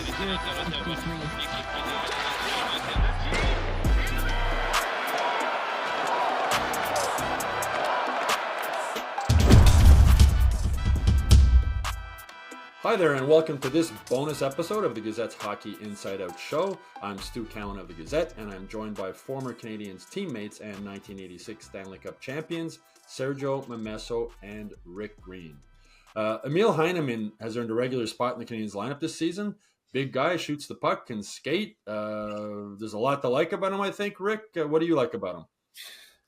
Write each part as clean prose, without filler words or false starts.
Hi there, and welcome to this bonus episode of the Gazette's Hockey Inside Out Show. I'm Stu Cowan of the Gazette, and I'm joined by former Canadiens teammates and 1986 Stanley Cup champions Sergio Momesso and Rick Green. Emil Heineman has earned a regular spot in the Canadiens lineup this season. Big guy, shoots the puck, can skate. There's a lot to like about him, I think. Rick, what do you like about him?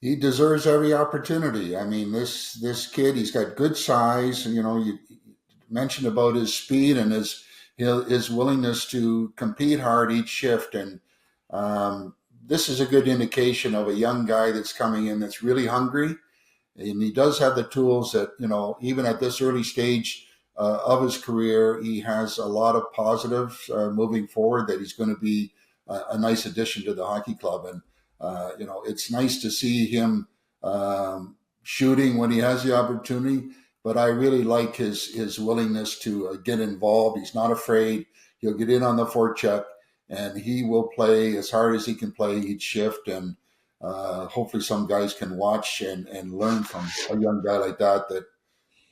He deserves every opportunity. I mean, this kid, he's got good size. You mentioned about his speed and his willingness to compete hard each shift. And this is a good indication of a young guy that's coming in that's really hungry. And he does have the tools that, even at this early stage of his career, he has a lot of positives moving forward that he's going to be a nice addition to the hockey club. And, it's nice to see him shooting when he has the opportunity. But I really like his willingness to get involved. He's not afraid. He'll get in on the forecheck, and he will play as hard as he can play each shift. And hopefully some guys can watch and learn from a young guy like that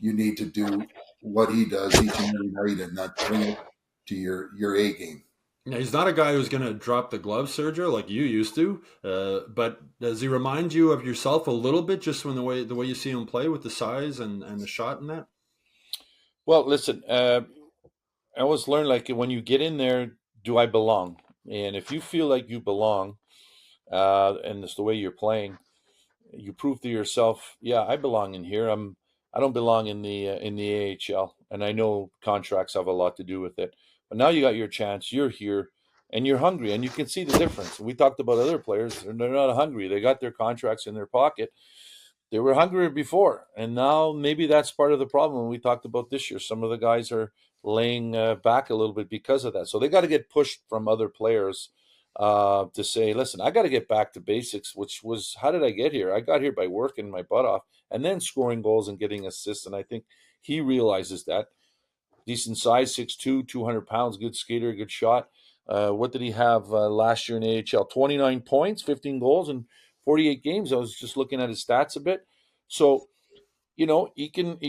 you need to do what he does each and every night and not bring it to your A game. Yeah, he's not a guy who's going to drop the gloves, Sergio, like you used to. But does he remind you of yourself a little bit, just when the way you see him play with the size and the shot and that? Well, listen, I always learn, like, when you get in there, do I belong? And if you feel like you belong, and it's the way you're playing, you prove to yourself, yeah, I belong in here. I don't belong in the AHL, and I know contracts have a lot to do with it. But now you got your chance. You're here, and you're hungry, and you can see the difference. We talked about other players; they're not hungry. They got their contracts in their pocket. They were hungrier before, and now maybe that's part of the problem. We talked about this year. Some of the guys are laying back a little bit because of that. So they got to get pushed from other players to say, listen, I got to get back to basics, which was, how did I get here? I got here by working my butt off and then scoring goals and getting assists. And I think he realizes that. Decent size, 6'2", 200 pounds, good skater, good shot. What did he have last year in AHL? 29 points, 15 goals in 48 games. I was just looking at his stats a bit. So, he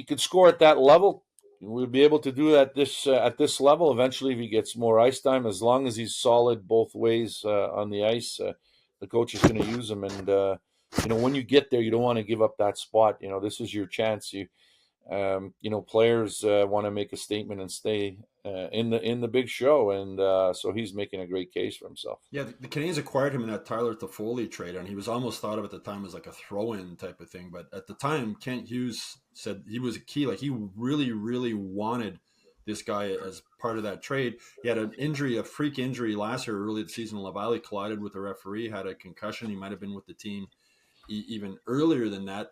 could score at that level. We'll be able to do that at this level eventually if he gets more ice time, as long as he's solid both ways on the ice. The coach is going to use him, and when you get there, you don't want to give up that spot. This is your chance. Players want to make a statement and stay in the big show, and so he's making a great case for himself. Yeah, the Canadiens acquired him in that Tyler Toffoli trade, and he was almost thought of at the time as like a throw-in type of thing. But at the time, Kent Hughes said he was a key. Like, he really, really wanted this guy as part of that trade. He had an injury, a freak injury last year, early in the season. Laval collided with the referee, had a concussion. He might have been with the team even earlier than that.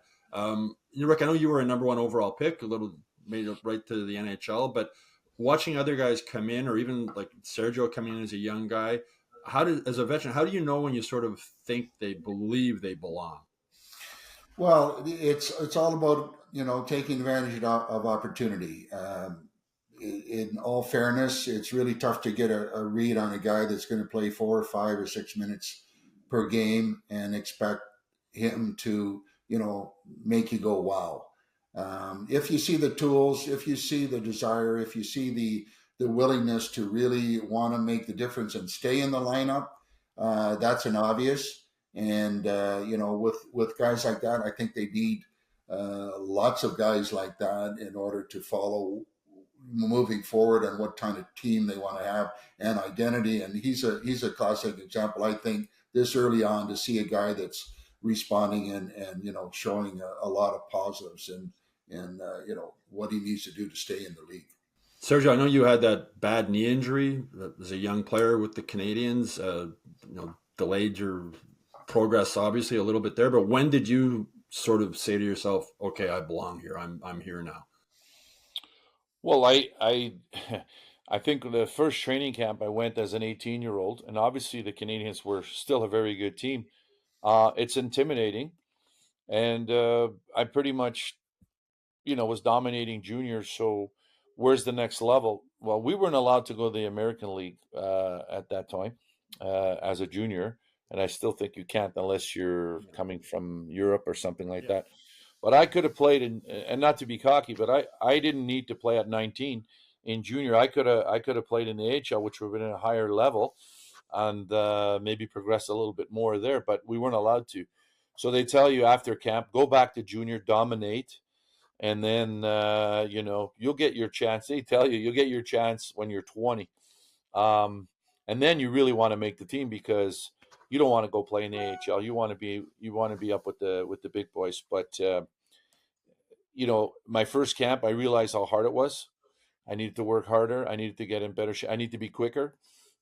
Rick, I know you were a number one overall pick, made it right to the NHL, but watching other guys come in, or even like Sergio coming in as a young guy, as a veteran, how do you know when you sort of think they believe they belong? Well, it's all about, taking advantage of opportunity. In all fairness, it's really tough to get a read on a guy that's going to play 4 or 5 or 6 minutes per game and expect him to make you go, wow. If you see the tools, if you see the desire, if you see the willingness to really want to make the difference and stay in the lineup, that's an obvious. And, with guys like that, I think they need lots of guys like that in order to follow moving forward and what kind of team they want to have and identity. And he's a classic example, I think, this early on, to see a guy that's responding and showing a lot of positives and what he needs to do to stay in the league. Sergio, I know you had that bad knee injury as a young player with the Canadiens. Delayed your progress obviously a little bit there, but when did you sort of say to yourself, okay, I belong here, I'm here now? Well, I I think the first training camp I went as an 18-year-old, and obviously the Canadiens were still a very good team. It's intimidating, and I pretty much, was dominating juniors. So where's the next level? well, we weren't allowed to go to the American League at that time as a junior, and I still think you can't unless you're coming from Europe or something like Yeah. that. But I could have played in, and not to be cocky, but I didn't need to play at 19 in junior. I could have played in the AHL, which would have been a higher level, and maybe progress a little bit more there. But we weren't allowed to. So they tell you after camp, go back to junior, dominate, and then you'll get your chance. They tell you you'll get your chance when you're 20, and then you really want to make the team because you don't want to go play in the AHL. You want to be up with the big boys. But my first camp, I realized how hard it was. I needed to work harder. I needed to get in better shape. I need to be quicker.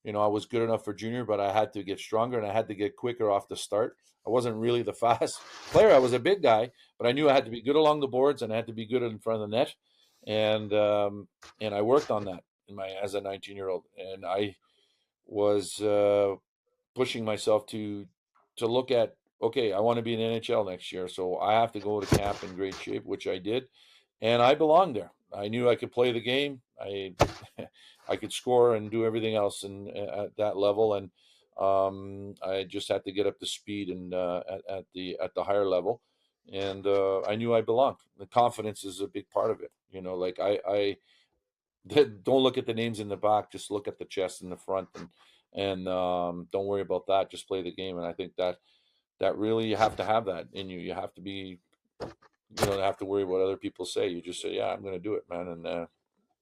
I was good enough for junior, but I had to get stronger and I had to get quicker off the start. I wasn't really the fast player. I was a big guy, but I knew I had to be good along the boards and I had to be good in front of the net. And I worked on that as a 19-year-old, and I was pushing myself to look at, okay, I want to be in the NHL next year, so I have to go to camp in great shape, which I did, and I belonged there. I knew I could play the game. I I could score and do everything else, and at that level, and I just had to get up to speed and at the higher level, and I knew I belonged. The confidence is a big part of it. Like I don't look at the names in the back, just look at the chest in the front, and don't worry about that. Just play the game, and I think that really you have to have that in you. You have to be, you don't have to worry what other people say. You just say, yeah, I'm going to do it, man, and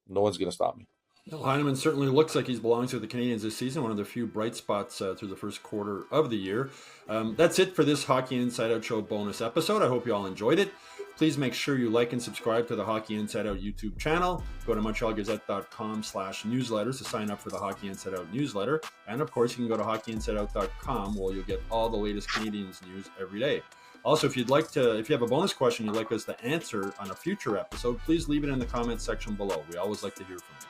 no one's going to stop me. Well, Heineman certainly looks like he's belongs to the Canadiens this season, one of the few bright spots through the first quarter of the year. That's it for this Hockey Inside Out Show bonus episode. I hope you all enjoyed it. Please make sure you like and subscribe to the Hockey Inside Out YouTube channel. Go to MontrealGazette.com/newsletters to sign up for the Hockey Inside Out newsletter. And of course, you can go to HockeyInsideOut.com where you'll get all the latest Canadiens news every day. Also, if you have a bonus question you'd like us to answer on a future episode, please leave it in the comments section below. We always like to hear from you.